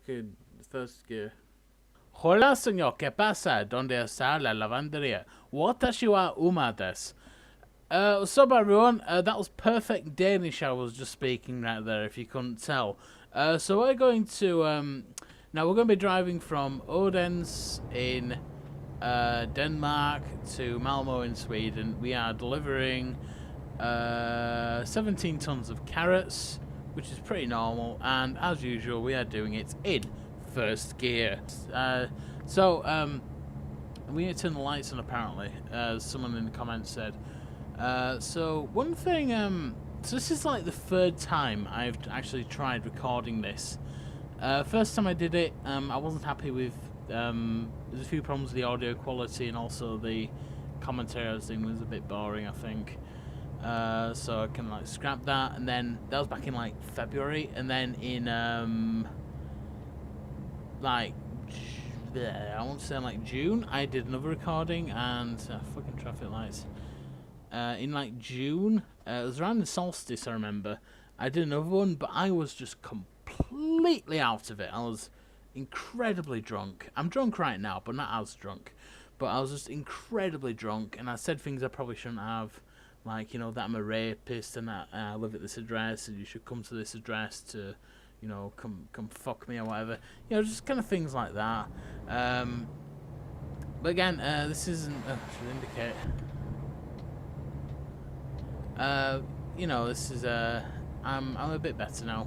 fucking first gear. Hola, señor. ¿Qué pasa? ¿Dónde está la lavandería? Watashi wa uma desu. What's up, everyone? That was perfect Danish I was just speaking right there, if you couldn't tell. So we're going to... now, we're going to be driving from Odense in Denmark to Malmo in Sweden. We are delivering 17 tons of carrots, which is pretty normal, and as usual, we are doing it in first gear. We need to turn the lights on, apparently, as someone in the comments said. So one thing, so this is like the third time I've actually tried recording this. First time I did it, I wasn't happy with, there's a few problems with the audio quality, and also the commentary I was doing was a bit boring, I think. So I can like scrap that, and then that was back in like February, and then in like I want to say like June I did another recording, and fucking traffic lights. In like June, it was around the solstice, I remember. I did another one, but I was just completely out of it. I was incredibly drunk. I'm drunk right now, but not as drunk. But I was just incredibly drunk, and I said things I probably shouldn't have. Like, you know, that I'm a rapist and that I live at this address and you should come to this address to, you know, come fuck me or whatever. You know, just kind of things like that. But again, this isn't... should indicate... you know, this is... I'm a bit better now.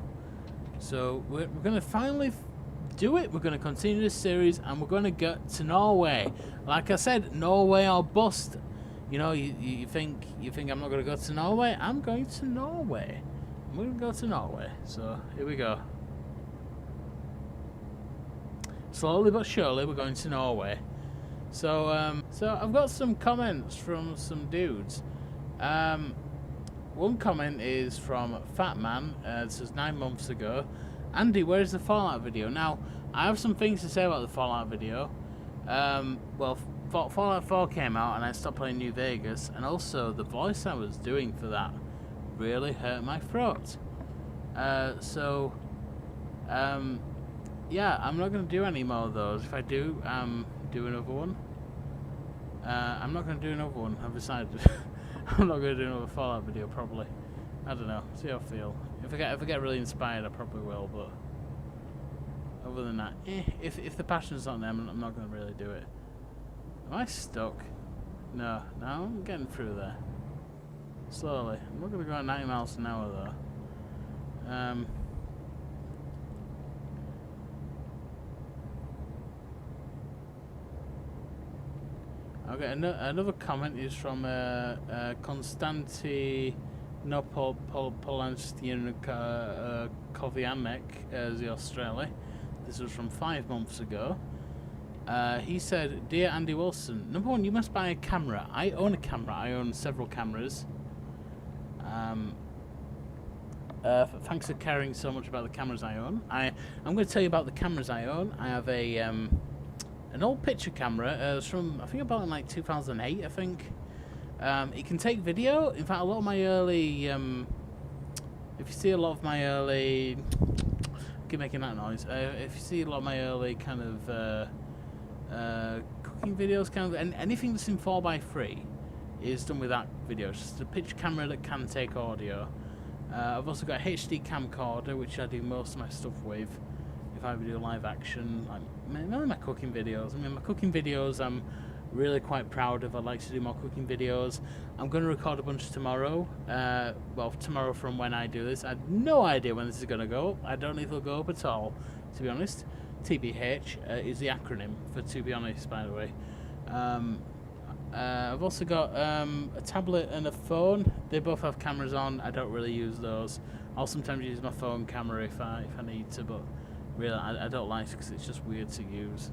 So, we're going to finally do it. We're going to continue this series and we're going to get to Norway. Like I said, Norway or bust. You know, you think I'm not going to go to Norway? I'm going to Norway. I'm going to go to Norway. So, here we go. Slowly but surely, we're going to Norway. So, so I've got some comments from some dudes. One comment is from Fat Man. It says 9 months ago. Andy, where's the Fallout video? Now, I have some things to say about the Fallout video. Well, Fallout 4 came out and I stopped playing New Vegas, and also the voice I was doing for that really hurt my throat. Yeah, I'm not going to do any more of those. If I do, do another one. I'm not going to do another one. I've decided I'm not going to do another Fallout video, probably. I don't know. See how I feel. If I get really inspired, I probably will, but other than that, if the passion's not there, I'm not going to really do it. Am I stuck? No, I'm getting through there. Slowly. I'm not going to go at 90 miles an hour though. Okay, another comment is from Konstantinopolянsk as the Australia. This was from 5 months ago. He said, "Dear Andy Wilson, number one, you must buy a camera. I own a camera. I own several cameras. Thanks for caring so much about the cameras I own. I'm going to tell you about the cameras I own. I have a an old picture camera. It's from, I think, about in like 2008. I think it can take video. In fact, a lot of my early, if you see a lot of my early, keep making that noise. If you see a lot of my early kind of cooking videos, kind of, and anything that's in 4x3 is done with that video. It's just a picture camera that can take audio. I've also got a HD camcorder, which I do most of my stuff with. If I ever do live action, like mainly my cooking videos. I mean, my cooking videos I'm really quite proud of. I'd like to do more cooking videos. I'm going to record a bunch tomorrow. Well, tomorrow from when I do this. I have no idea when this is going to go up. I don't know if it'll go up at all, to be honest. TBH is the acronym for to be honest, by the way. I've also got a tablet and a phone. They both have cameras on. I don't really use those. I'll sometimes use my phone camera if I need to, but really I don't like it because it's just weird to use.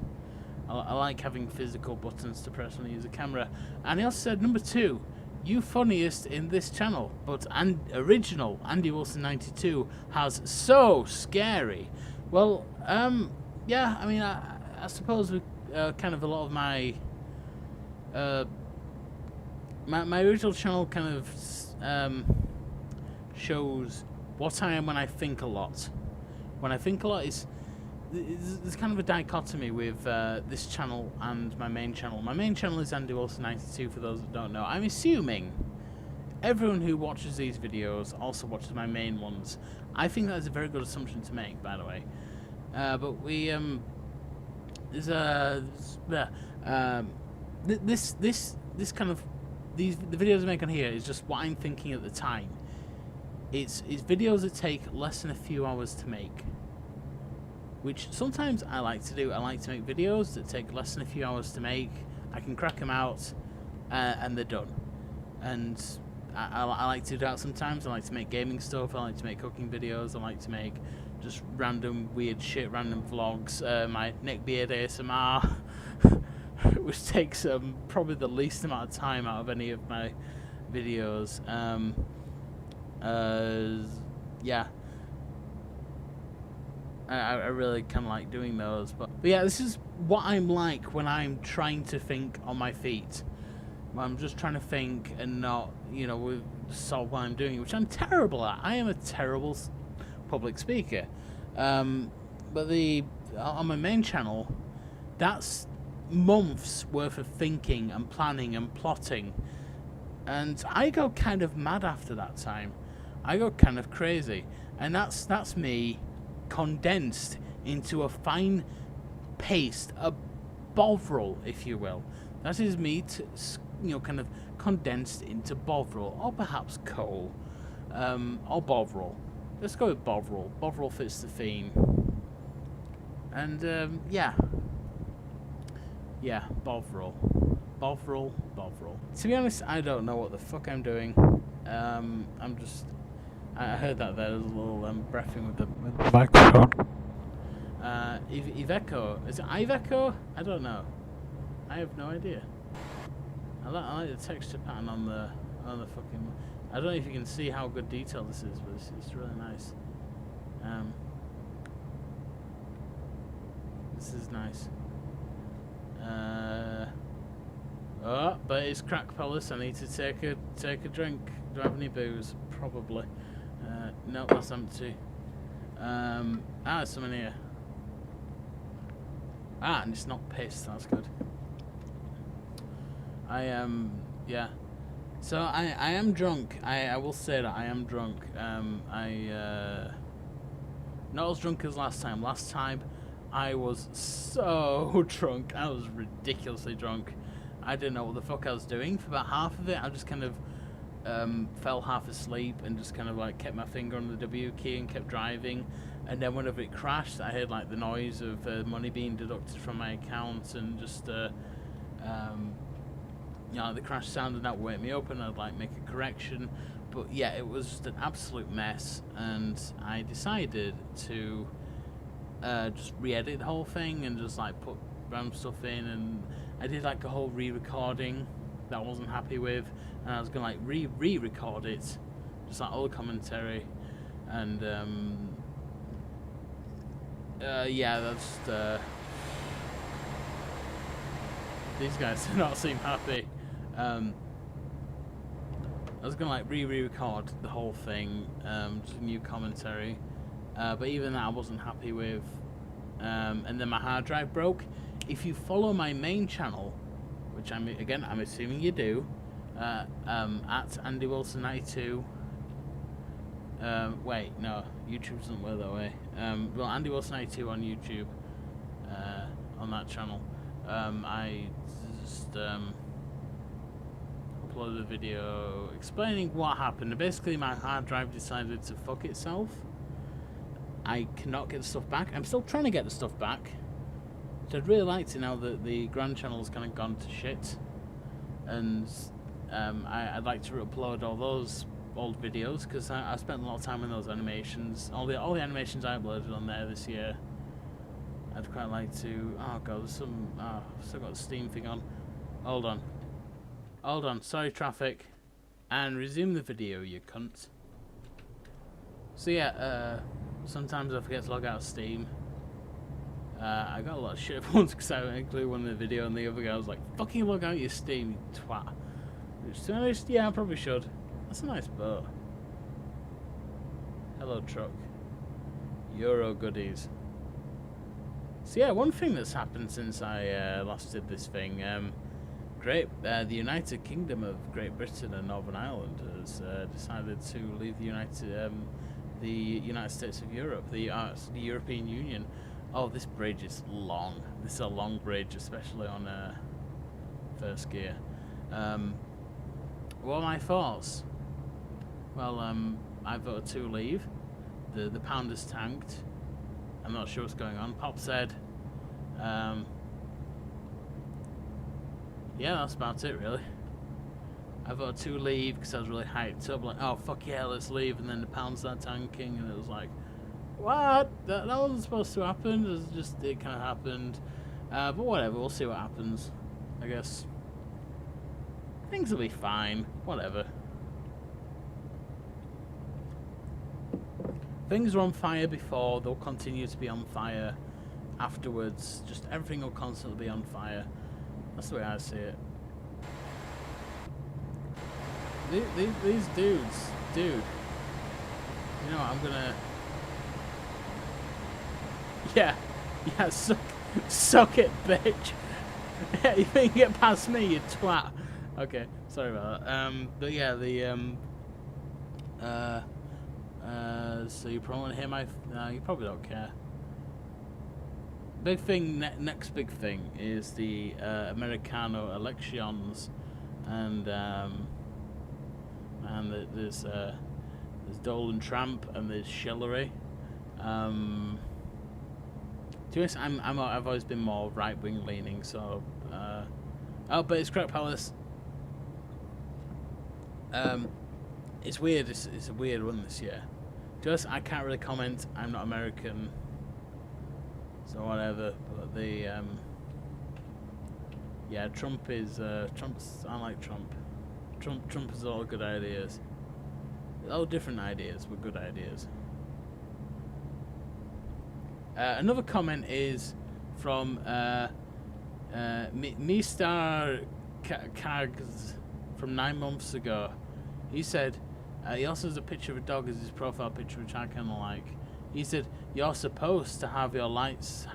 I like having physical buttons to press when I use a camera. And he also said, number 2, you funniest in this channel, but original Andy Wilson 92 has so scary. Well, yeah, I mean, I suppose we kind of a lot of my my original channel kind of shows what I am when I think a lot. When I think a lot is there's kind of a dichotomy with this channel and my main channel. My main channel is Andy Wilson 92 for those that don't know. I'm assuming everyone who watches these videos also watches my main ones. I think that's a very good assumption to make, by the way. But we there's this kind of the videos I make on here is just what I'm thinking at the time. It's videos that take less than a few hours to make, which sometimes I like to do. I like to make videos that take less than a few hours to make. I can crack them out, and they're done. And I like to do that sometimes. I like to make gaming stuff. I like to make cooking videos. I like to make just random weird shit, random vlogs. My neckbeard ASMR, which takes probably the least amount of time out of any of my videos. Yeah. I really kind of like doing those, but yeah, this is what I'm like when I'm trying to think on my feet. I'm just trying to think and not, you know, solve what I'm doing, which I'm terrible at. I am a terrible public speaker. But on my main channel, that's months worth of thinking and planning and plotting, and I go kind of mad after that time. I go kind of crazy, and that's me condensed into a fine paste, a bovril, if you will. That is me, kind of condensed into bovril, or perhaps coal, or bovril. Let's go with bovril. Bovril fits the theme. And yeah, bovril. To be honest, I don't know what the fuck I'm doing. I heard that there was a little breathing with the microphone. Iveco. Is it Iveco? I don't know. I have no idea. I like the texture pattern on the fucking. I don't know if you can see how good detail this is, but it's really nice. This is nice. Oh, but it's Crack Palace. I need to take a drink. Do I have any booze? Probably. No, that's empty. There's someone here. And it's not pissed. That's good. Yeah. So I am drunk. I will say that I am drunk. Not as drunk as last time. Last time I was so drunk. I was ridiculously drunk. I didn't know what the fuck I was doing for about half of it. I just kind of fell half asleep and just kind of like kept my finger on the W key and kept driving. And then whenever it crashed, I heard like the noise of money being deducted from my account, and just the crash sound, and that woke me up, and I'd like make a correction. But yeah, it was just an absolute mess, and I decided to just re-edit the whole thing and just like put random stuff in, and I did like a whole re-recording that I wasn't happy with, and I was gonna like re-record it, just like all the commentary, and yeah, that's these guys do not seem happy. I was gonna like re-record the whole thing, just new commentary, but even that I wasn't happy with, and then my hard drive broke. If you follow my main channel, which I'm assuming you do, at Andy Wilson 92. Wait, no, YouTube doesn't work that way. Well, Andy Wilson 92 on YouTube, on that channel. I just uploaded a video explaining what happened. Basically, my hard drive decided to fuck itself. I cannot get the stuff back. I'm still trying to get the stuff back, which I'd really like to now that the Grand Channel's kind of gone to shit. And I'd like to upload all those old videos, because I spent a lot of time on those animations. All the animations I uploaded on there this year. I'd quite like to. Oh god, there's some. Oh, I've still got the Steam thing on. Hold on. Sorry, traffic. And resume the video, you cunt. So yeah, sometimes I forget to log out of Steam. I got a lot of shit once because I included one in the video, and the other guy was like, "Fucking log out your Steam, you twat." Which, to be honest, yeah, I probably should. That's a nice boat. Hello, truck. Euro goodies. So yeah, one thing that's happened since I last did this thing, the United Kingdom of Great Britain and Northern Ireland has decided to leave the United States of Europe, the European Union. Oh, this bridge is long. This is a long bridge, especially on first gear. What are my thoughts? Well, I voted to leave. The pound is tanked. I'm not sure what's going on. Pop said, yeah, that's about it, really. I voted to leave because I was really hyped up, like, oh, fuck yeah, let's leave, and then the pound started tanking, and it was like, what? That wasn't supposed to happen, it kind of happened. But whatever, we'll see what happens, I guess. Things will be fine, whatever. Things were on fire before, they'll continue to be on fire afterwards. Just everything will constantly be on fire. That's the way I see it. These dudes, dude. You know what, I'm gonna... Yeah, suck it, bitch. You think you get past me, you twat. Okay, sorry about that. But yeah, so you probably want to hear my... No, you probably don't care. Big thing, next big thing is the Americano elections, and there's Donald Trump and there's Hillary. To be honest, I've always been more right wing leaning, so oh, but it's Crack Palace. It's weird. It's a weird one this year. Just I can't really comment. I'm not American, so whatever. But yeah, Trump is Trump's. I like Trump. Trump has all good ideas. All different ideas, but good ideas. Another comment is from Mr. Kags from 9 months ago. He said, he also has a picture of a dog as his profile picture, which I kind of like. He said, you're supposed to have the lights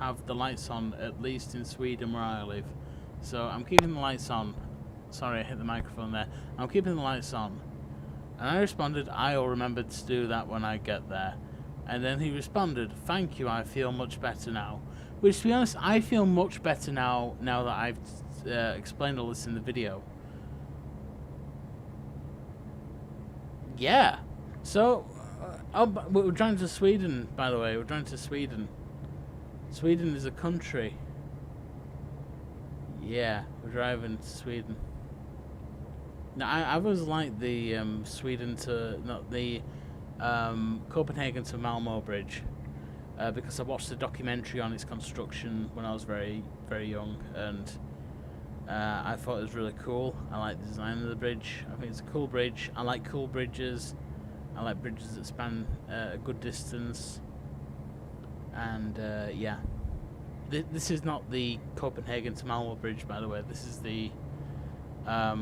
on, at least in Sweden where I live. So I'm keeping the lights on. Sorry, I hit the microphone there. I'm keeping the lights on. And I responded, I'll remember to do that when I get there. And then he responded, thank you, I feel much better now. Which, to be honest, I feel much better now that I've explained all this in the video. Yeah. So, we're driving to Sweden, by the way. We're driving to Sweden. Sweden is a country. Yeah, we're driving to Sweden. Now, I was like the Sweden to... Not the Copenhagen to Malmo bridge. Because I watched a documentary on its construction when I was very, very young. And I thought it was really cool. I like the design of the bridge. I think it's a cool bridge. I like cool bridges. I like bridges that span a good distance. And yeah. This is not the Copenhagen to Malmo bridge, by the way. This is the I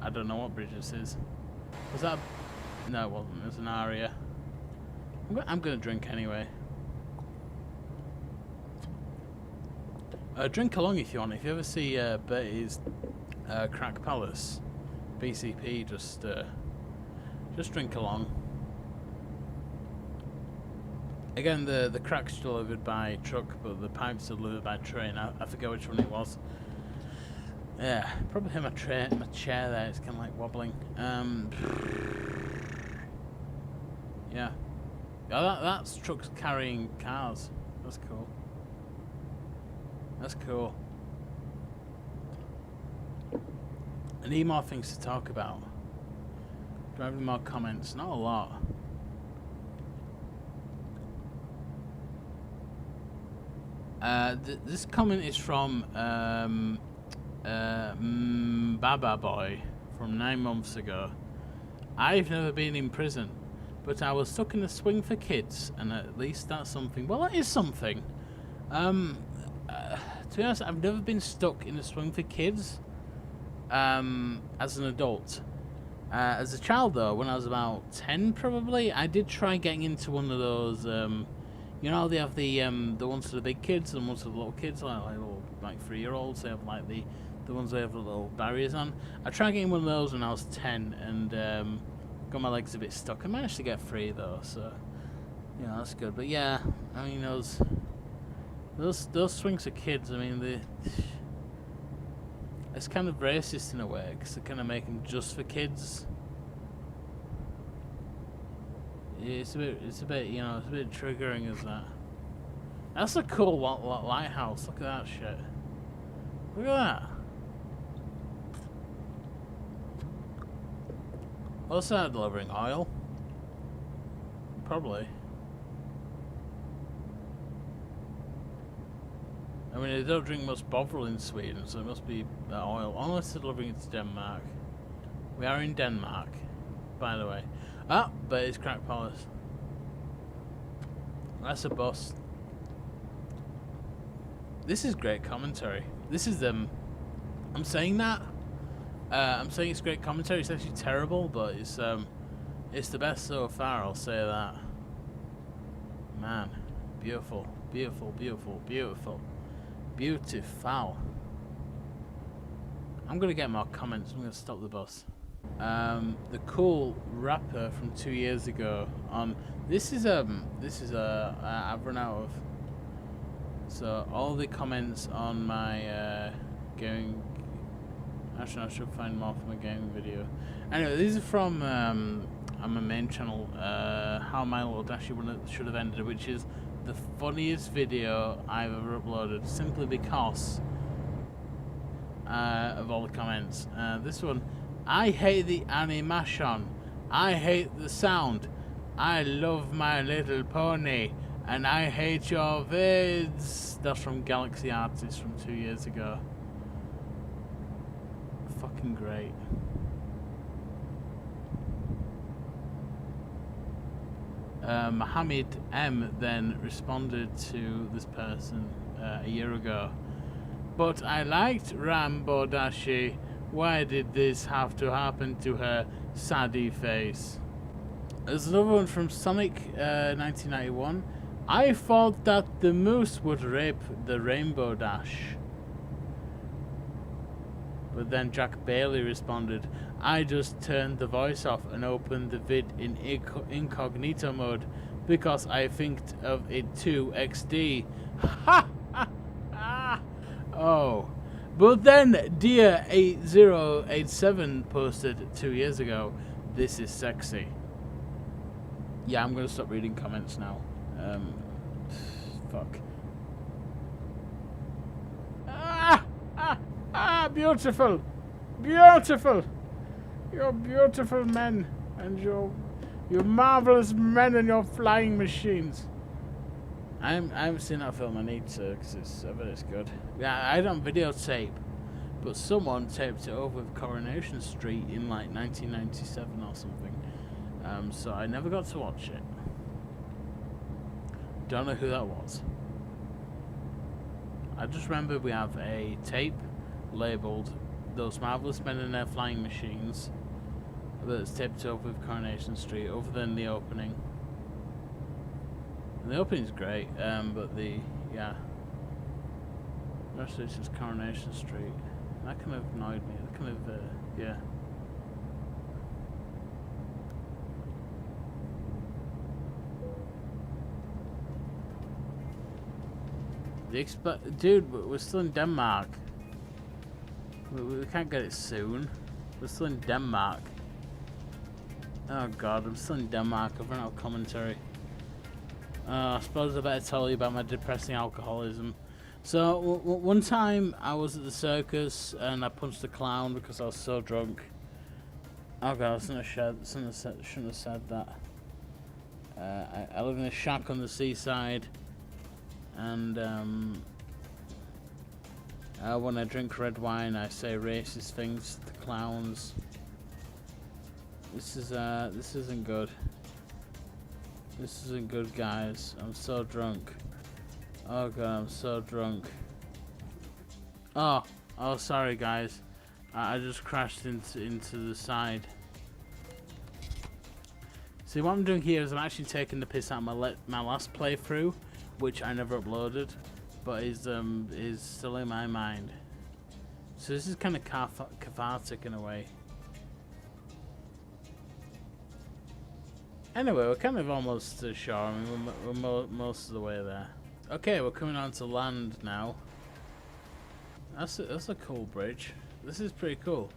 don't know what bridge this is. Was that... No, it wasn't. It was an aria. I'm gonna drink anyway. Drink along if you want. If you ever see Bertie's Crack Palace, BCP, just drink along. Again, the crack's delivered by truck, but the pipe's delivered by train. I forget which one it was. Yeah, probably hit my chair there. It's kind of like wobbling. Yeah. Oh, that's trucks carrying cars. That's cool. That's cool. I need more things to talk about. Do I have any more comments? Not a lot. This comment is from Baba Boy from 9 months ago. I've never been in prison, but I was stuck in a swing for kids, and at least that's something. Well, that is something. To be honest, I've never been stuck in a swing for kids as an adult. As a child, though, when I was about 10, probably, I did try getting into one of those, You know, they have the ones for the big kids and ones for the little kids, like little 3-year-olds. They have like the ones that have the little barriers on. I tried getting one of those when I was 10, and got my legs a bit stuck. I managed to get free though, so you know that's good. But yeah, I mean those swings for kids. I mean it's kind of racist in a way because they kind of make them just for kids. It's a bit, you know, it's a bit triggering as that. That's a cool lighthouse. Look at that shit. Look at that. What's that delivering? Oil? Probably. I mean, they don't drink much Bovril in Sweden, so it must be oil. Unless they're delivering it to Denmark. We are in Denmark, by the way. Ah, but it's Crack Palace. That's a bus. This is great commentary. This is I'm saying that. I'm saying it's great commentary. It's actually terrible, but it's the best so far. I'll say that. Man, beautiful, beautiful, beautiful, beautiful, beautiful. I'm gonna get more comments. I'm gonna stop the bus. The cool rapper from 2 years ago on this is I've run out of, so all the comments on my gaming, actually I should find more from a gaming video. Anyway, these are from on my main channel, how my little Dashi should have ended, which is the funniest video I've ever uploaded, simply because of all the comments. This one: I hate the animation. I hate the sound. I love My Little Pony. And I hate your vids. That's from Galaxy Artist from 2 years ago. Fucking great. Mohammed M then responded to this person a year ago. But I liked Rambo Dashi. Why did this have to happen to her saddy face? There's another one from Sonic 1991. I thought that the moose would rape the Rainbow Dash. But then Jack Bailey responded, I just turned the voice off and opened the vid in incognito mode because I think of it too XD. Ha ha ha! Oh. But then Dear8087 posted 2 years ago, this is sexy. Yeah, I'm gonna stop reading comments now. Fuck. Beautiful! Beautiful! You're beautiful men, and you marvelous men and your flying machines. I haven't seen that film. I need to, because I bet it's good. Yeah, I don't videotape, but someone taped it over with Coronation Street in like 1997 or something. So I never got to watch it. Don't know who that was. I just remember we have a tape labelled Those Marvelous Men and Their Flying Machines that's taped over with Coronation Street, other than the opening. And the opening's great, but the rest of it's just Coronation Street. That kind of annoyed me. That kind of yeah. Dude, we're still in Denmark. We can't get it soon. We're still in Denmark. Oh god, I'm still in Denmark. I've run out of commentary. I suppose I better tell you about my depressing alcoholism. So, one time I was at the circus and I punched a clown because I was so drunk. Oh god, I shouldn't have said that. I live in a shack on the seaside. And when I drink red wine, I say racist things to clowns. This isn't good. This isn't good, guys. I'm so drunk. Oh god, I'm so drunk. Oh, sorry, guys. I just crashed into the side. See, what I'm doing here is I'm actually taking the piss out of my last playthrough, which I never uploaded, but is still in my mind. So this is kind of cathartic in a way. Anyway, we're kind of almost to shore. I mean, we're most of the way there. Okay, we're coming on to land now. That's a cool bridge. This is pretty cool.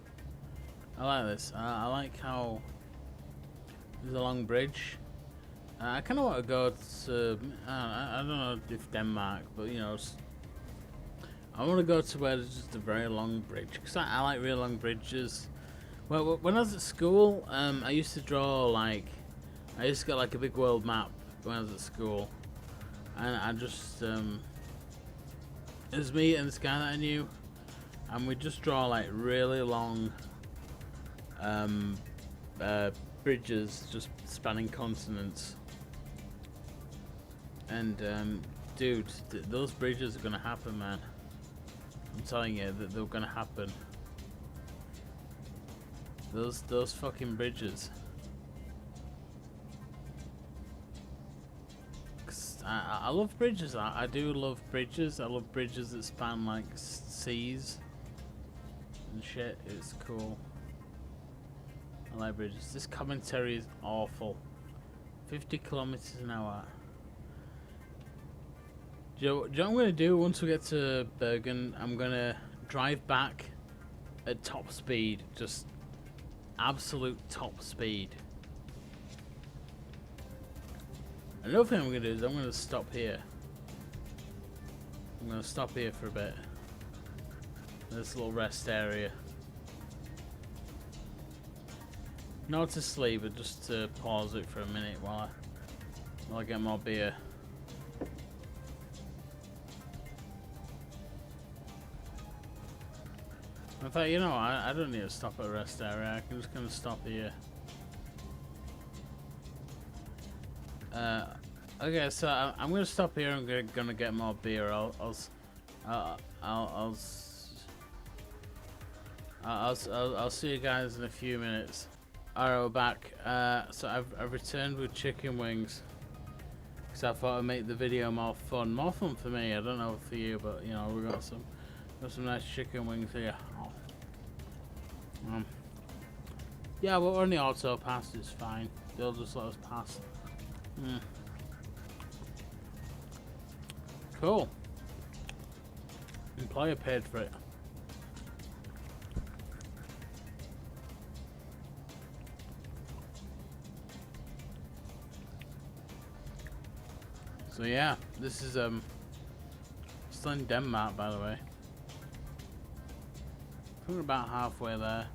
I like this. I like how there's a long bridge. I kind of want to go to, I don't know if Denmark, but you know, I want to go to where there's just a very long bridge, because I like really long bridges. Well, when I was at school, I used to draw like, I used to get like a big world map when I was at school, and I just, it was me and this guy that I knew, and we just draw like really long bridges just spanning continents. And dude, those bridges are gonna happen, man. I'm telling you that they're gonna happen. Those fucking bridges. 'Cause I love bridges. I do love bridges. I love bridges that span like seas and shit. It's cool. I like bridges. This commentary is awful. 50 kilometers an hour. Do you know what I'm going to do once we get to Bergen? I'm going to drive back at top speed. Just absolute top speed. Another thing I'm going to do is I'm going to stop here. I'm going to stop here for a bit. This little rest area. Not to sleep, but just to pause it for a minute while I get more beer. In fact, you know, I don't need to stop at a rest area. I can just kind of stop here. Okay, so I'm gonna stop here. I'm gonna get more beer. I'll see you guys in a few minutes. Alright, we're back. So I've returned with chicken wings because I thought I'd make the video more fun for me. I don't know for you, but you know, we got some nice chicken wings here. Yeah, we're on the auto pass. It's fine. They'll just let us pass. Cool. Employer paid for it. So yeah, this is still in Denmark, by the way. I think we're about halfway there.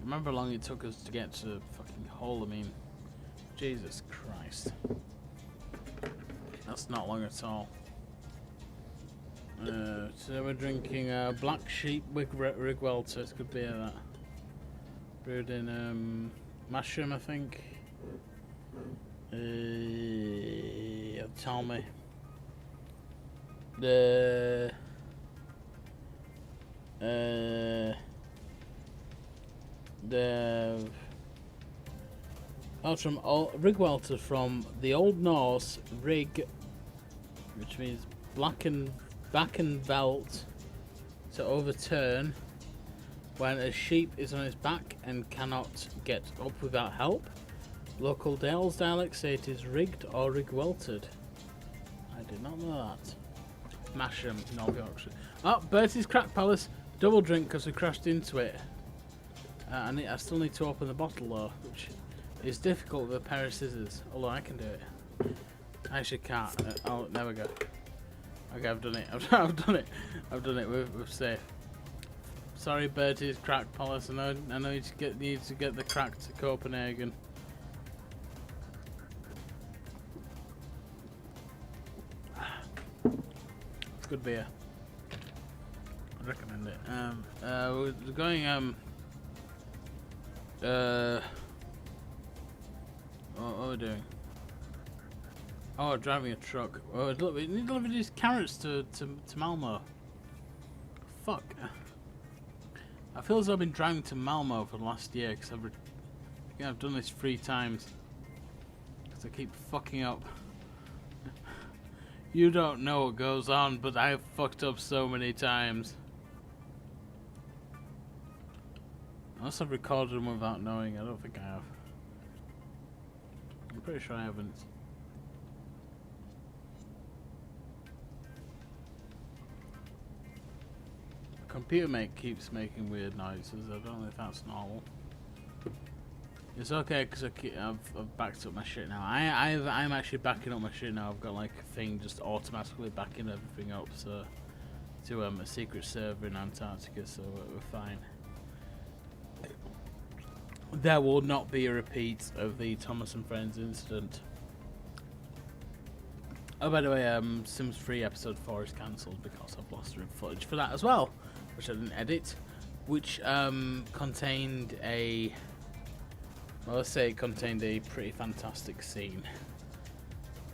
Remember how long it took us to get to fucking Hull? I mean, Jesus Christ. That's not long at all. So we're drinking Black Sheep Rig Welter. It's good beer, that. Brewed in mushroom, I think. Tell me. From Rig Welter, from the Old Norse rig, which means back and velt, to overturn when a sheep is on its back and cannot get up without help. Local Dales dialects say it is rigged or rig weltered. I did not know that. Masham, North Yorkshire. Oh, Bertie's Crack Palace. Double drink because we crashed into it. I still need to open the bottle though, which is difficult with a pair of scissors. Although I can do it. I actually can't. Oh, there we go. Okay, I've done it. I've done it. I've done it. We're safe. Sorry, Bertie's Crack Palace. I know you need to get the crack to Copenhagen. It's good beer. I'd recommend it. We're going what are we doing? Oh, we're driving a truck. Oh, look, we need to deliver these carrots to Malmo. Fuck. I feel as though I've been driving to Malmo for the last year because Yeah, I've done this 3 times. Because I keep fucking up. You don't know what goes on, but I've fucked up so many times. Unless I've recorded them without knowing, I don't think I have. I'm pretty sure I haven't. The computer keeps making weird noises. I don't know if that's normal. It's okay because I've backed up my shit now. I'm actually backing up my shit now. I've got like a thing just automatically backing everything up so to a secret server in Antarctica, so we're fine. There will not be a repeat of the Thomas and Friends incident. Oh, by the way, Sims 3 episode 4 is cancelled because I've lost the footage for that as well, which I didn't edit, which contained a... Well, let's say it contained a pretty fantastic scene,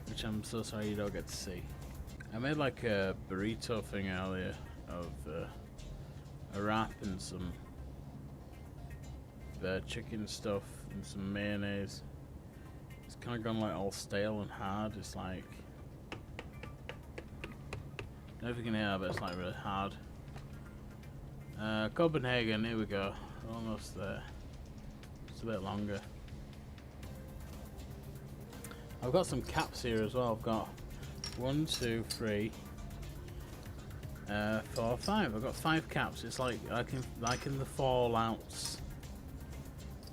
which I'm so sorry you don't get to see. I made like a burrito thing earlier of a wrap and some chicken stuff and some mayonnaise. It's kind of gone like all stale and hard. It's like, I don't know if you can hear that, but it's like really hard. Copenhagen, here we go. Almost there. A bit longer. I've got some caps here as well. I've got 1, 2, 3, 4, 5. I've got 5 caps. It's like in the fallouts,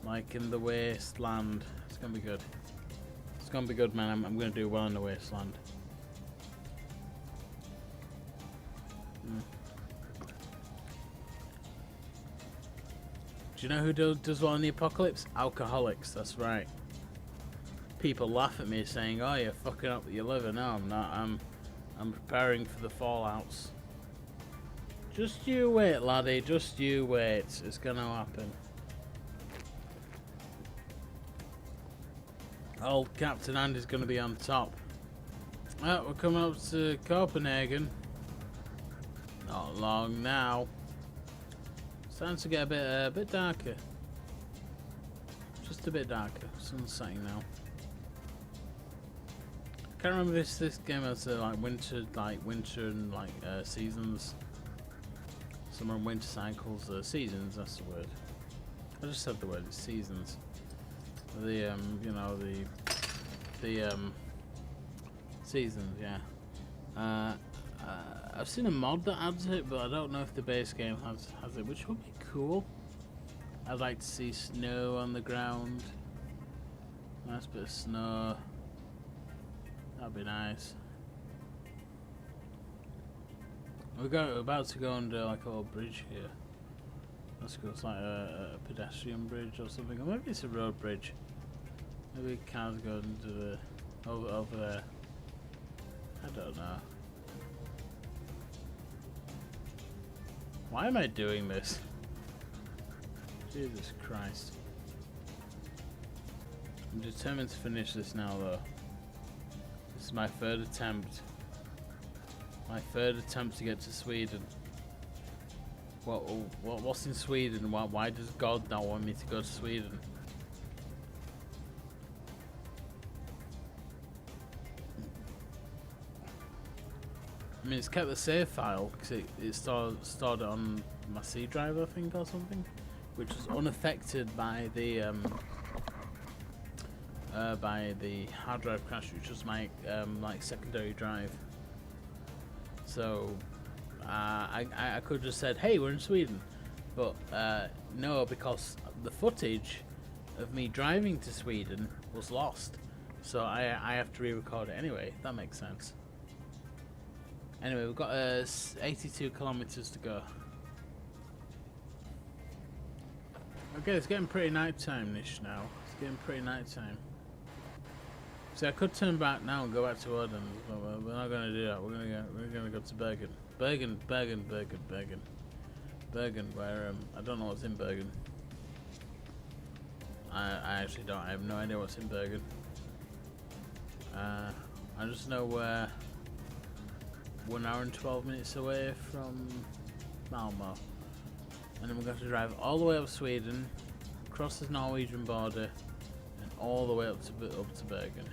like in the wasteland. It's gonna be good. It's gonna be good, man. I'm gonna do well in the wasteland. Do you know who does well in the apocalypse? Alcoholics, that's right. People laugh at me saying, oh, you're fucking up with your liver. No, I'm not. I'm preparing for the fallouts. Just you wait, laddie. Just you wait. It's gonna happen. Old Captain Andy's gonna be on top. Oh, we're coming up to Copenhagen. Not long now. Starting to get a bit darker. Just a bit darker. Sun's setting now. Can't remember if this game has like winter and like seasons. Summer and winter cycles. Seasons. That's the word. I just said the word. It's seasons. The you know the seasons. Yeah. I've seen a mod that adds it, but I don't know if the base game has it, which would be cool. I'd like to see snow on the ground. Nice bit of snow. That'd be nice. We're about to go under like a little bridge here. That's cool. It's like a pedestrian bridge or something, or maybe it's a road bridge. Maybe cars go into the over there. I don't know. Why am I doing this? Jesus Christ. I'm determined to finish this now though. This is my 3rd attempt. My 3rd attempt to get to Sweden. What's in Sweden? Why does God not want me to go to Sweden? I mean, it's kept the save file because it stored it on my C drive, I think, or something, which was unaffected by the hard drive crash, which was my like secondary drive. So I could have just said, "Hey, we're in Sweden," but no, because the footage of me driving to Sweden was lost, so I have to re-record it anyway. That makes sense. Anyway, we've got 82 kilometers to go. Okay, it's getting pretty nighttime-ish now. It's getting pretty nighttime. See, I could turn back now and go back to Odense, but we're not going to do that. We're gonna go to Bergen. Bergen, where I don't know what's in Bergen. I actually don't. I have no idea what's in Bergen. I just know we're 1 hour and 12 minutes away from Malmo, and then we're going to drive all the way up Sweden, across the Norwegian border and all the way up to Bergen.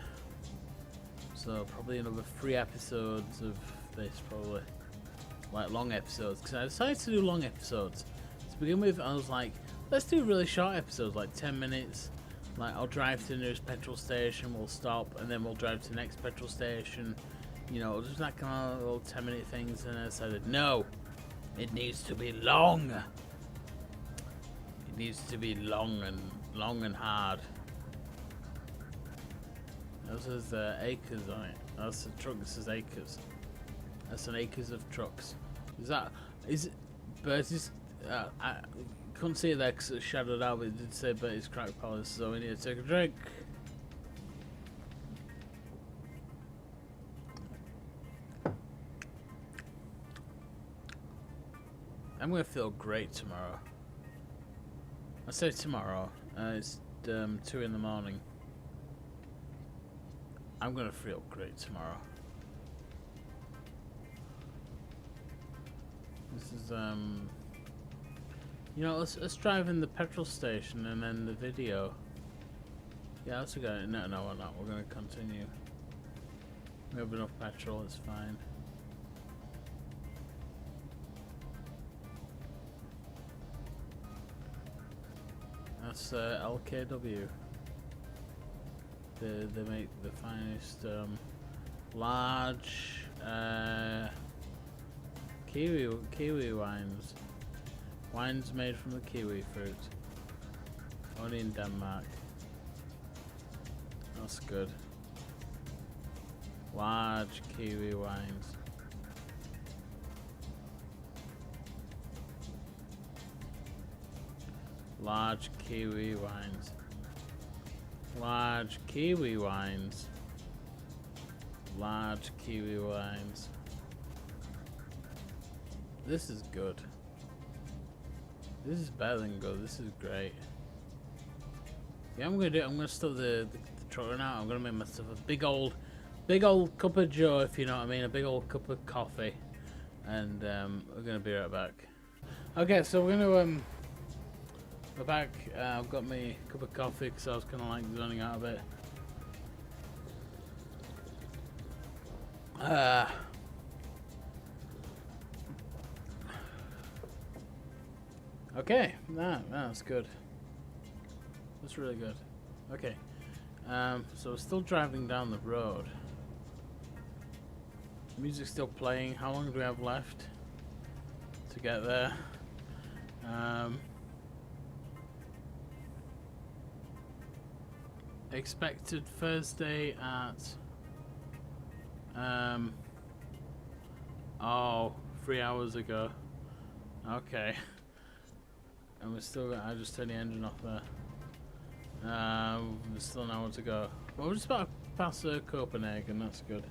So probably another 3 episodes of this, probably like long episodes, because I decided to do long episodes to begin with. I was like, let's do really short episodes, like 10 minutes. Like, I'll drive to the nearest petrol station, we'll stop, and then we'll drive to the next petrol station. You know, just that kind of little 10-minute things. And I decided, no, it needs to be long. It needs to be long and hard. This is acres on it. That's a truck. This is acres. That's an acres of trucks. Is it? But it's I couldn't see it there because it shadowed out. But it did say Bertie's Crack Palace, so we need to take a drink. I'm gonna feel great tomorrow. I say tomorrow. It's 2 in the morning. I'm gonna feel great tomorrow. This is you know, let's drive in the petrol station and then the video. Yeah, let's go. No, we're not. We're gonna continue. We have enough petrol. It's fine. That's LKW. They make the finest large kiwi wines. Wines made from the kiwi fruit. Only in Denmark. That's good. Large kiwi wines. Large kiwi wines. Large kiwi wines. Large kiwi wines. This is good. This is better than good. This is great. Yeah, I'm gonna stop the truck right now. I'm gonna make myself a big old cup of joe, if you know what I mean, a big old cup of coffee, and we're gonna be right back. Okay, so we're gonna we're back. I've got me a cup of coffee because I was kind of like zoning out a bit. Okay, that's good. That's really good. Okay, so we're still driving down the road. Music's still playing. How long do we have left to get there? Expected Thursday at 3 hours ago. Okay. And we're still. I just turned the engine off there. There's still an hour to go. Well, we're just about to pass Copenhagen. That's good.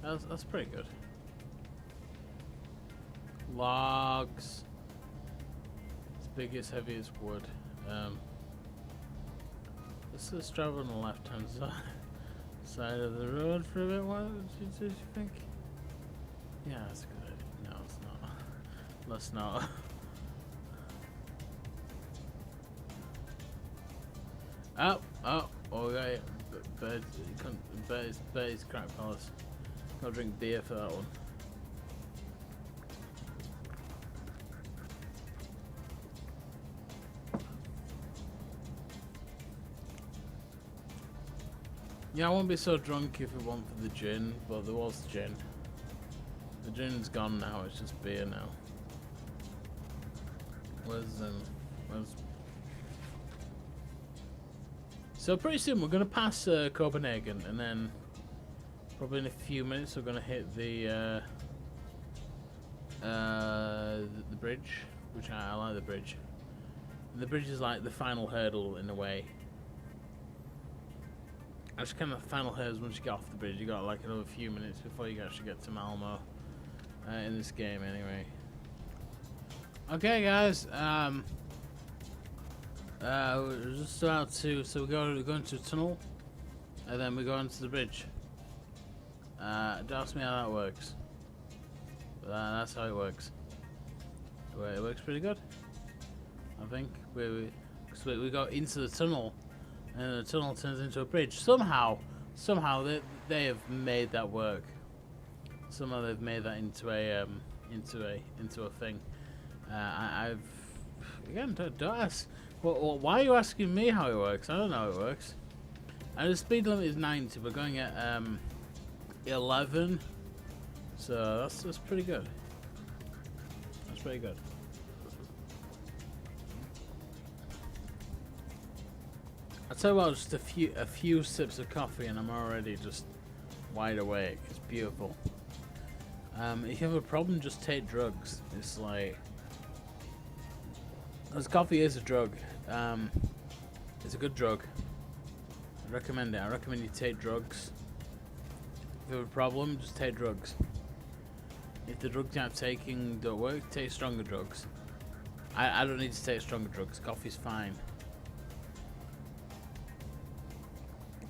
That's pretty good. Logs. It's biggest, heaviest wood. Let's drive on the left-hand side of the road for a bit. What did you think? Yeah, that's a good idea. No, it's not. Let's not. Oh, okay. Bertie's Crack Palace. Gotta drink beer for that one. Yeah, I won't be so drunk if it weren't for the gin, but there was gin. The gin's gone now, it's just beer now. Where's So pretty soon we're gonna pass Copenhagen, and then probably in a few minutes we're gonna hit the bridge, which I like the bridge. And the bridge is like the final hurdle in a way. That's kind of the final hurdle. Once you get off the bridge, you got like another few minutes before you actually get to Malmo in this game, anyway. Okay, guys. We're just about to. So we go into a tunnel, and then we go into the bridge. Don't ask me how that works, but that's how it works. It works pretty good, I think. We go into the tunnel, and the tunnel turns into a bridge. Somehow they have made that work. Somehow they've made that into a thing. I've again, don't ask. Well, why are you asking me how it works? I don't know how it works. And the speed limit is 90. We're going at 11, so that's pretty good. That's pretty good. I tell you what, just a few sips of coffee, and I'm already just wide awake. It's beautiful. If you have a problem, just take drugs. It's like, because coffee is a drug. It's a good drug. I recommend it. I recommend you take drugs. If you have a problem, just take drugs. If the drugs you're taking don't work, take stronger drugs. I don't need to take stronger drugs. Coffee's fine.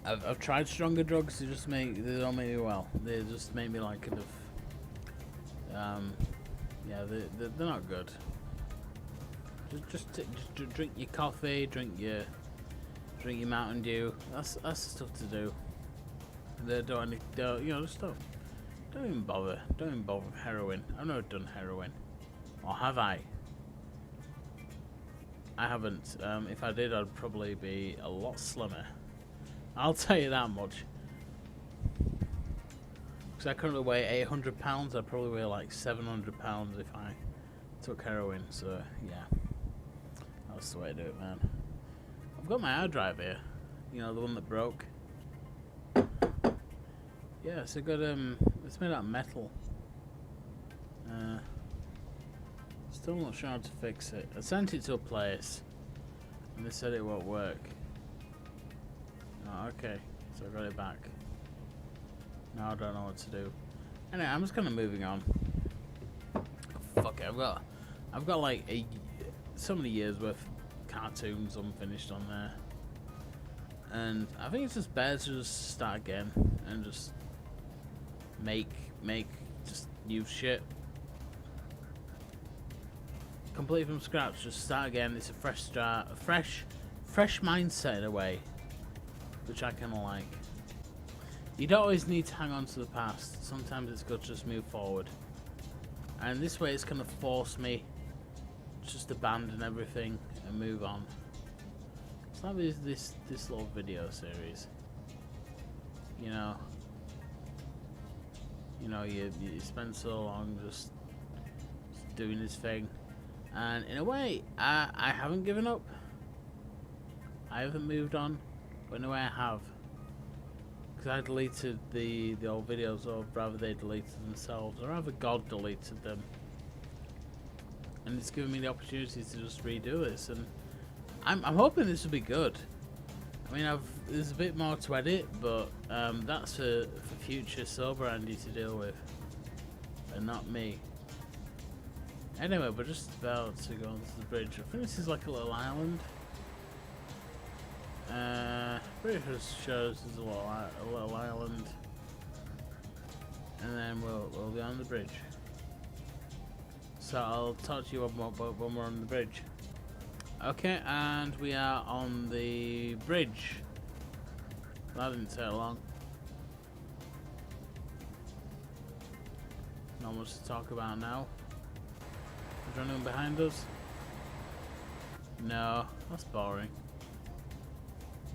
I've tried stronger drugs. They don't make me well. They just make me like kind of. Yeah, they're not good. Just drink your coffee, drink your Mountain Dew. That's the stuff to do. Don't even bother. Don't even bother with heroin. I've never done heroin, or have I? I haven't. If I did, I'd probably be a lot slimmer. I'll tell you that much. Because I currently weigh 800 pounds. I'd probably weigh like 700 pounds if I took heroin. So yeah, that's the way to do it, man. I've got my hard drive here. You know, the one that broke. Yeah, it's a good. It's made out of metal. Still not sure how to fix it. I sent it to a place, and they said it won't work. Oh, okay, so I got it back. Now I don't know what to do. Anyway, I'm just kind of moving on. Fuck it, I've got like so many years worth of cartoons unfinished on there, and I think it's just better to just start again and just make just new shit. Complete from scratch, just start again. It's a fresh start, a fresh mindset in a way, which I kind of like. You don't always need to hang on to the past. Sometimes it's good to just move forward. And this way it's going to force me just abandon everything and move on. It's like this little video series. You know, you spend so long just doing this thing. And in a way, I haven't given up. I haven't moved on. But in a way I have. Because I deleted the old videos, or rather they deleted themselves, or rather God deleted them. And it's given me the opportunity to just redo this, and I'm hoping this will be good. I mean, there's a bit more to edit, but that's for future sober Andy to deal with, and not me. Anyway, we're just about to go onto the bridge. I think this is like a little island. Pretty sure it shows there's a little island, and then we'll be on the bridge. So I'll talk to you when we're on the bridge. Okay, and we are on the bridge. That didn't take long. Not much to talk about now. Is there anyone behind us? No, that's boring.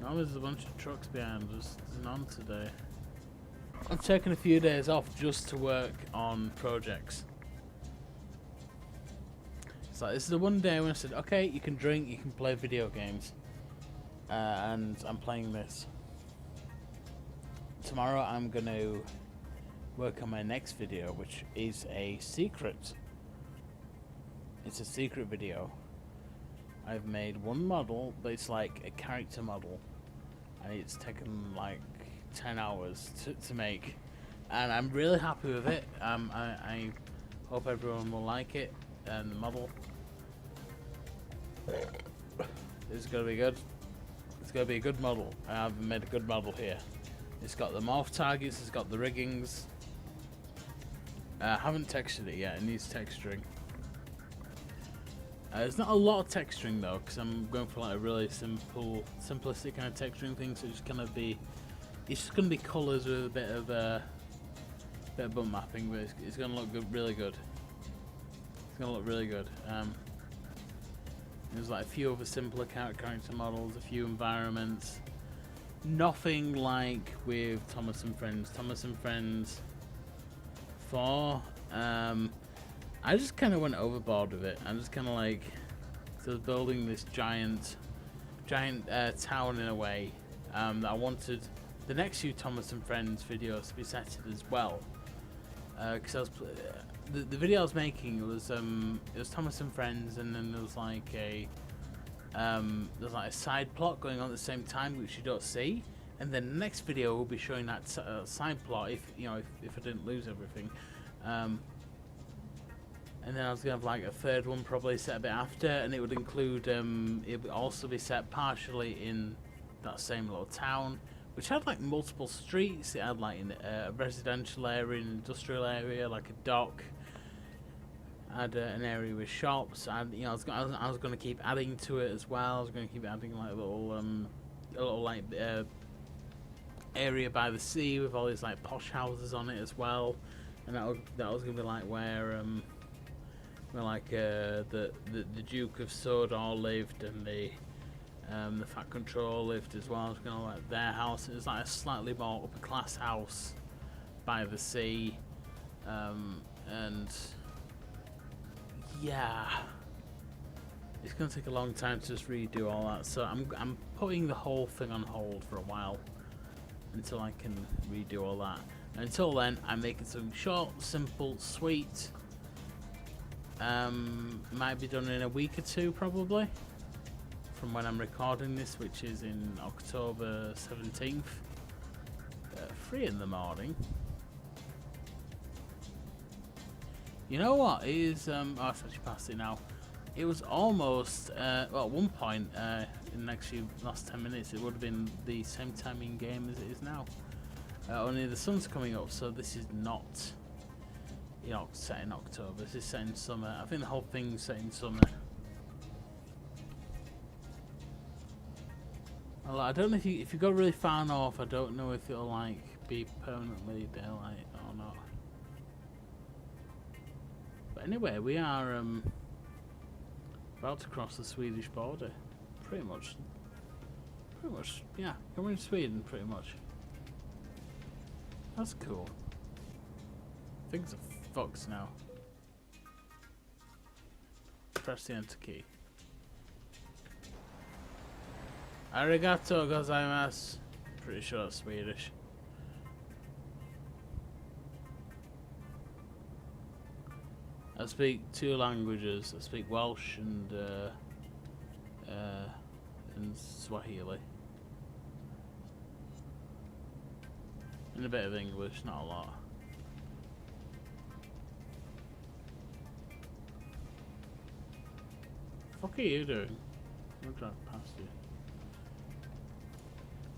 No, there's a bunch of trucks behind us. There's none today. I've taken a few days off just to work on projects. So this is the one day when I said, okay, you can drink, you can play video games. And I'm playing this. Tomorrow I'm going to work on my next video, which is a secret. It's a secret video. I've made one model, but it's like a character model, and it's taken like 10 hours to make, and I'm really happy with it. I hope everyone will like it, and the model is going to be good. It's going to be a good model. I've made a good model here. It's got the morph targets, it's got the riggings. I haven't textured it yet, it needs texturing. There's not a lot of texturing though, because I'm going for like a really simplistic kind of texturing thing. So it's gonna be, it's just gonna be colours with a bit of bump mapping, but it's gonna look good, really good. It's gonna look really good. There's like a few other simpler character models, a few environments. Nothing like with Thomas and Friends. Thomas and Friends 4. I just kind of went overboard with it. I'm just kind of like, so I was building this giant town in a way that I wanted the next few Thomas and Friends videos to be set as well. Because I was the video I was making, it was Thomas and Friends, and then there was like a side plot going on at the same time which you don't see, and then the next video will be showing that side plot if I didn't lose everything. And then I was gonna have like a third one probably set a bit after, and it would include it would also be set partially in that same little town, which had like multiple streets. It had like a residential area, an industrial area, like a dock. Had an area with shops, and I was going to keep adding to it as well. I was going to keep adding like a little like area by the sea with all these like posh houses on it as well, and that was going to be like where like the Duke of Sodor lived, and the Fat Control lived as well. I was going to like their house. It was like a slightly more upper class house by the sea, and yeah, it's gonna take a long time to just redo all that. So I'm putting the whole thing on hold for a while until I can redo all that. And until then, I'm making something short, simple, sweet. Might be done in a week or two probably from when I'm recording this, which is in October 17th, 3 in the morning. You know what? It is, I've actually passed it now. It was almost, well, at one point, in the last 10 minutes, it would have been the same time in game as it is now. Only the sun's coming up, so this is not, set in October. This is set in summer. I think the whole thing's set in summer. Well, I don't know if you go really far north, I don't know if it'll, like, be permanently daylight or not. But anyway, we are about to cross the Swedish border, pretty much. Yeah, we're in Sweden, pretty much. That's cool. Things are fucked now. Press the enter key. Arigato gozaimasu. Pretty sure that's Swedish. I speak 2 languages. I speak Welsh and Swahili. And a bit of English, not a lot. What the fuck are you doing? I'm driving past you.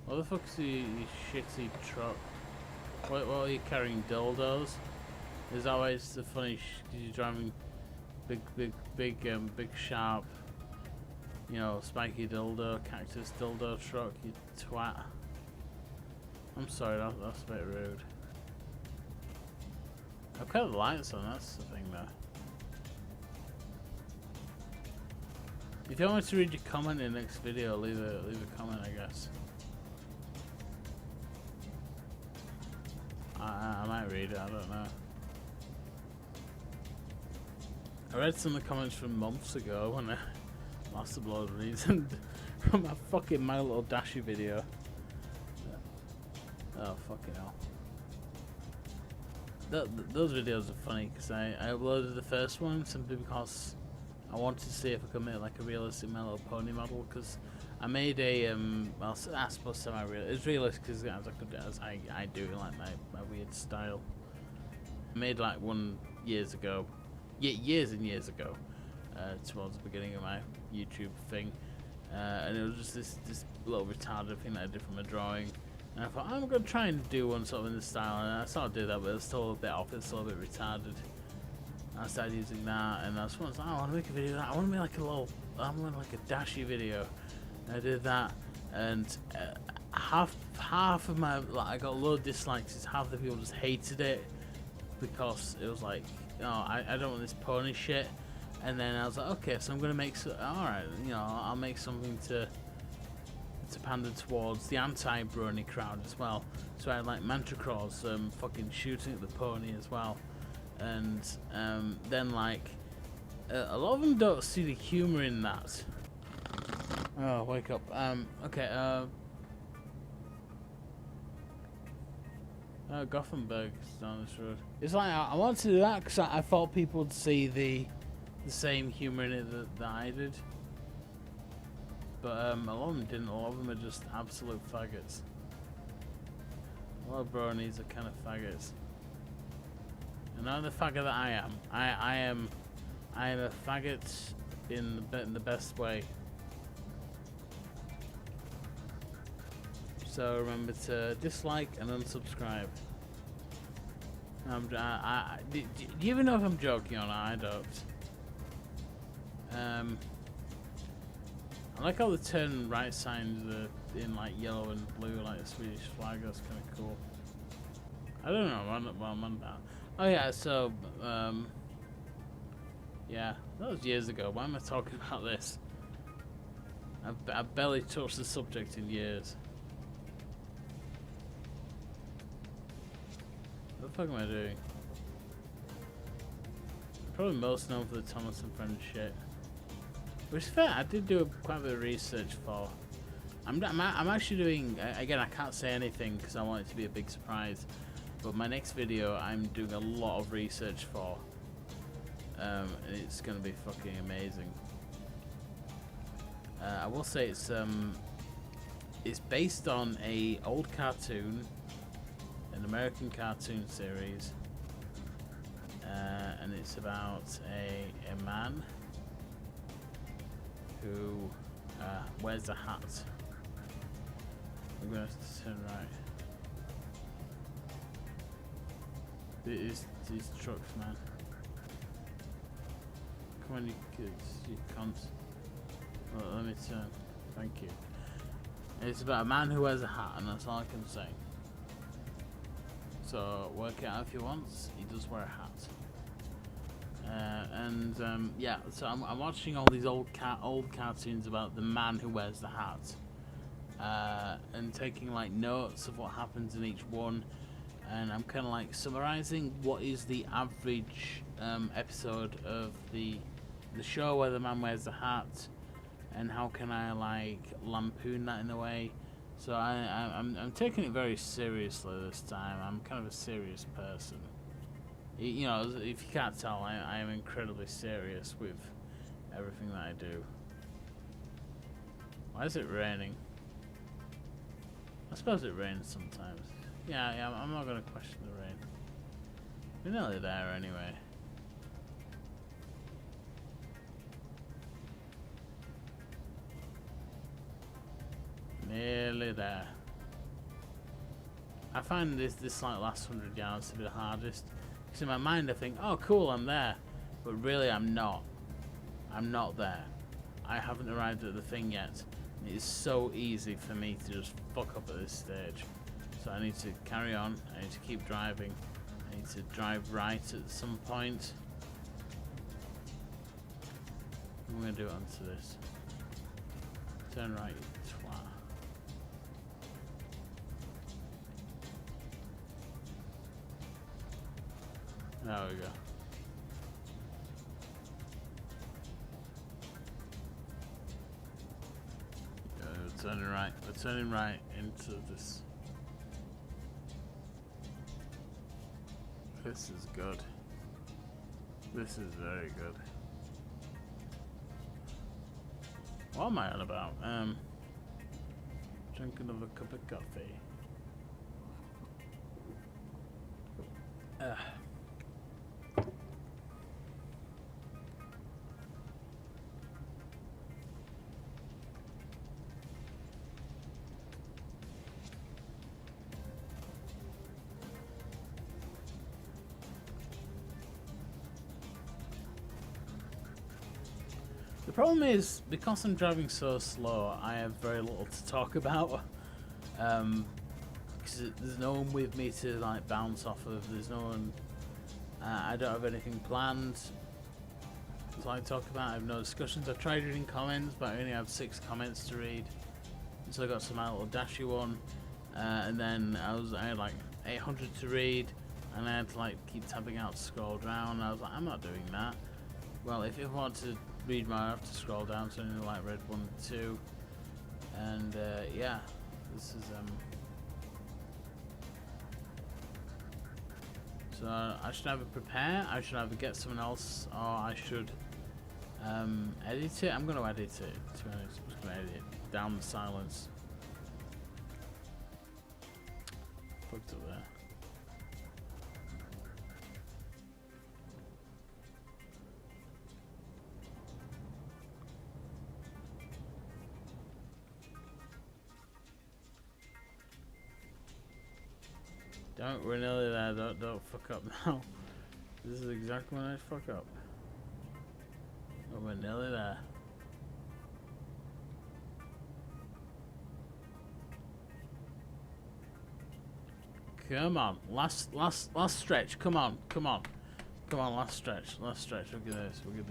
What the fuck's you shitty truck? What are you carrying, dildos? There's always the funny you're driving big sharp, spiky dildo, cactus dildo truck, you twat. I'm sorry, that's a bit rude. I've got the lights on, that's the thing though. If you want me to read your comment in the next video, leave a comment, I guess. I might read it, I don't know. I read some of the comments from months ago when I lost a blood reason from a fucking My Little Dashy video. Oh, fucking hell. Those videos are funny because I uploaded the first one simply because I wanted to see if I could make like a realistic My Little Pony model, because I made a, well, I suppose semi-realistic. It's realistic as I do like my weird style. I made like one years ago. Years and years ago, towards the beginning of my YouTube thing, and it was just this little retarded thing that I did from a drawing, and I thought I'm gonna try and do one sort of in this style, and I sort of did that, but it's still a bit off, it's still a bit retarded. I started using that, and I was like, oh, I want to make a video of that. I want to make like a little, I want like a dashy video. And I did that, and half of my, like, I got a lot of dislikes. Half the people just hated it because it was like, oh, I don't want this pony shit. And then I was like, okay, so I'm gonna make all right, you know, I'll make something to pander towards the anti-brony crowd as well. So I had like Mantracross fucking shooting at the pony as well. And then like a lot of them don't see the humor in that. Oh, wake up. Okay. Gothenburg's down this road. It's like I wanted to do that because I thought people would see the same humor in it that I did. But a lot of them didn't. A lot of them are just absolute faggots. A lot of bronies are kind of faggots. And I'm the faggot that I am. I am a faggot in the best way. So remember to dislike and unsubscribe. Do you even know if I'm joking or not? I don't. I like how the turn right signs are in like yellow and blue, like the Swedish flag. That's kind of cool. I don't know. I'm on that. Oh yeah. So yeah, that was years ago. Why am I talking about this? I've barely touched the subject in years. What the fuck am I doing? Probably most known for the Thomas and Friends shit. Which is fair, I did do quite a bit of research for. I'm actually doing, again, I can't say anything because I want it to be a big surprise. But my next video, I'm doing a lot of research for. And it's going to be fucking amazing. I will say it's based on a old cartoon, an American cartoon series. And it's about a man who wears a hat. I'm going to turn right. These trucks, man. Come on, you kids, you cunts. Well, let me turn. Thank you. It's about a man who wears a hat, and that's all I can say. So work it out if you want. He does wear a hat. Yeah, so I'm watching all these old cartoons about the man who wears the hat, and taking like notes of what happens in each one, and I'm kind of like summarizing what is the average episode of the show where the man wears the hat, and how can I like lampoon that in a way. So I'm taking it very seriously this time. I'm kind of a serious person. You know, if you can't tell, I am incredibly serious with everything that I do. Why is it raining? I suppose it rains sometimes. Yeah, I'm not going to question the rain. We're nearly there anyway. Nearly there. I find this like last 100 yards to be the hardest. Because in my mind I think, oh cool, I'm there. But really I'm not. I'm not there. I haven't arrived at the thing yet. It is so easy for me to just fuck up at this stage. So I need to carry on. I need to keep driving. I need to drive right at some point. I'm going to do it onto this. Turn right, you twat. There we go. We're turning right. We're turning right into this. This is good. This is very good. What am I on about? Drink another cup of coffee. problem is, because I'm driving so slow, I have very little to talk about. Because there's no one with me to like bounce off of. There's no one. I don't have anything planned. So I talk about. I have no discussions. I tried reading comments, but I only have 6 comments to read. So I got some little dashy one, and then I had like 800 to read, and I had to like keep tapping out to scroll down. I was like, I'm not doing that. Well, if you want to read more, I have to scroll down. So I only like read 1 and 2, and yeah, this is So I should either prepare, I should either get someone else, or I should edit it. I'm going to edit it, to be honest. I'm just going to edit it down the silence. Fucked up there. We're nearly there. Don't fuck up now. This is exactly when I fuck up. But we're nearly there. Come on, last stretch. Come on. Last stretch. We can do this. We can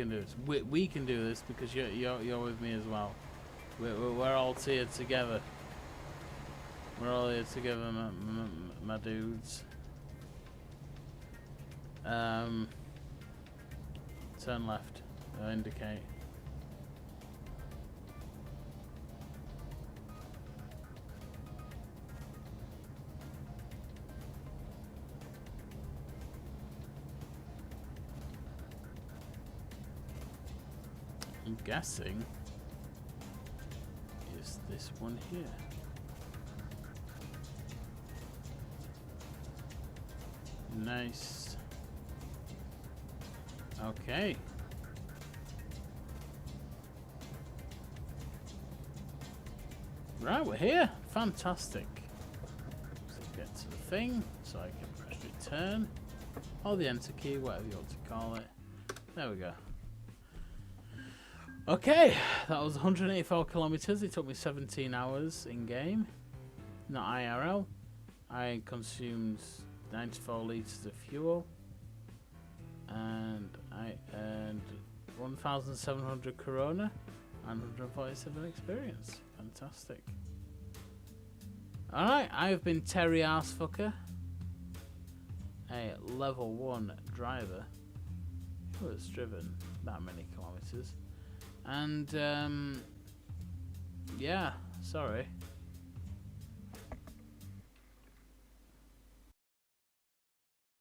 do this. We can do this because you're with me as well. We're all here together. We're all here together, my dudes. Turn left. Indicate. I'm guessing is this one here. Nice. Okay. Right, we're here. Fantastic. So get to the thing, so I can press return, or the enter key, whatever you want to call it. There we go. Okay, that was 184 kilometers. It took me 17 hours in game, not IRL. I consumed 94 litres of fuel, and I earned 1,700 Corona and 147 experience. Fantastic. Alright, I've been Terry Arsefucker, a level 1 driver who has driven that many kilometers. And, yeah, sorry.